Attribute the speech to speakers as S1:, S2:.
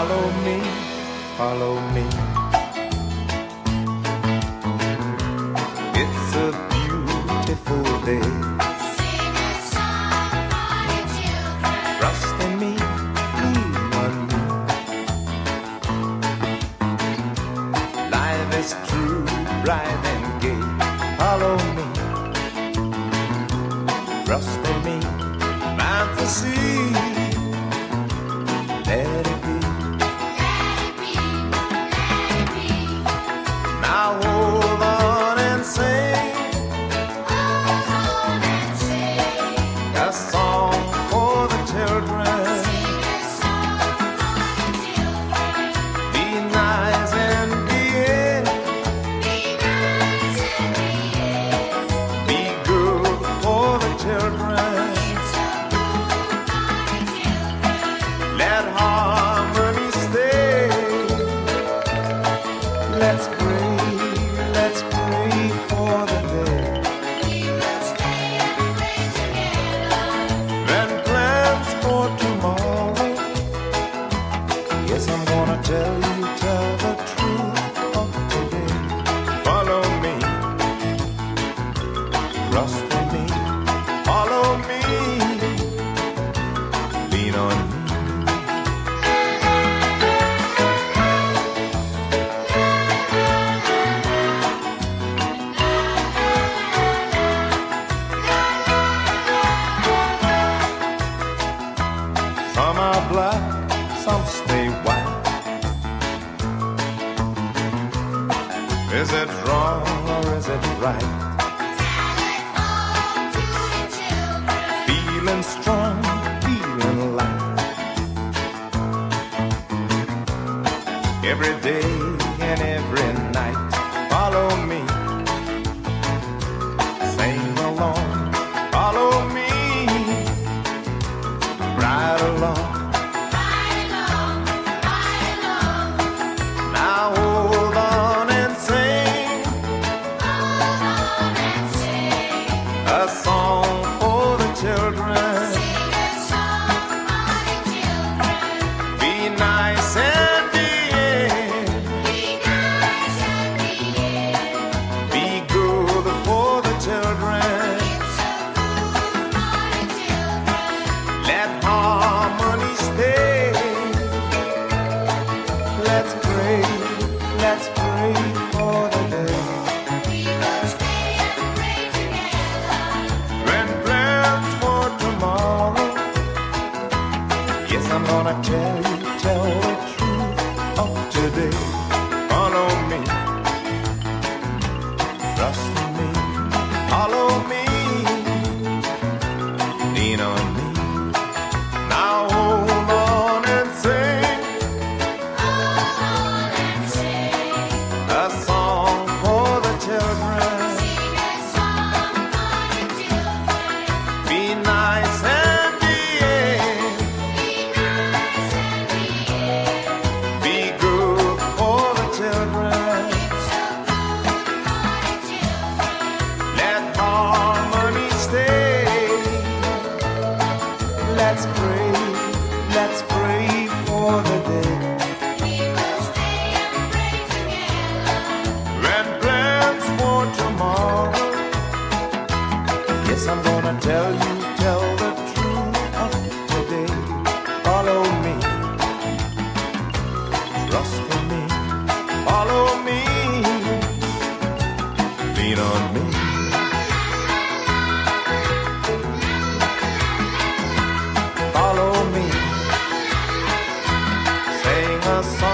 S1: Follow me, follow me. It's a beautiful day.
S2: Sing a song for your children.
S1: Trust in me, lean on me. Life is true, bright and gay. Follow me. Trust in me, fantasy. Let it be.
S2: Let it be, let it be.
S1: Now hold on and sing
S2: Hold on and sing.
S1: a song for the children.
S2: Sing a song for your children.
S1: Be nice and behave.
S2: Be nice and behave.
S1: Be good for the children.
S2: It's so good for your children.
S1: Let harmony stay. Let's pray for the day
S2: We will stay and pray together.
S1: when plans for tomorrow. Yes, I'm gonna tell the truth of today. Follow me, trust in me. Follow me, lean on me. Some are black, some stay white. Is it wrong or is it right?
S2: Tell it all to your children.
S1: Feeling strong, feeling light. Every day and every night. Follow me, sing along. Follow me, ride along.
S2: Ride along, ride along.
S1: Now hold on and sing
S2: Hold on and sing.
S1: a song for the children.
S2: Sing a song for your children.
S1: Be nice and behave.
S2: Be nice and behave.
S1: Be good for the children.
S2: It's so good for your children.
S1: Let harmony stay. Let's pray for the day
S2: We will stay and pray together.
S1: when plans for tomorrow. Yes, I'm gonna tell the truth of today. Follow me, trust in me. Follow me, lean on me. Now hold on and sing
S2: Hold on and sing.
S1: a song for the children.
S2: Sing a song for your children.
S1: Be nice and behave.
S2: Be nice and behave.
S1: Be good for the children.
S2: It's so good for your children.
S1: Let harmony stay. Let's pray for the day
S2: We will stay and pray together.
S1: when plans for tomorrow. Yes, I'm gonna tell the truth of today. Follow me, trust in me. Follow me, lean on me. Follow me, sing a song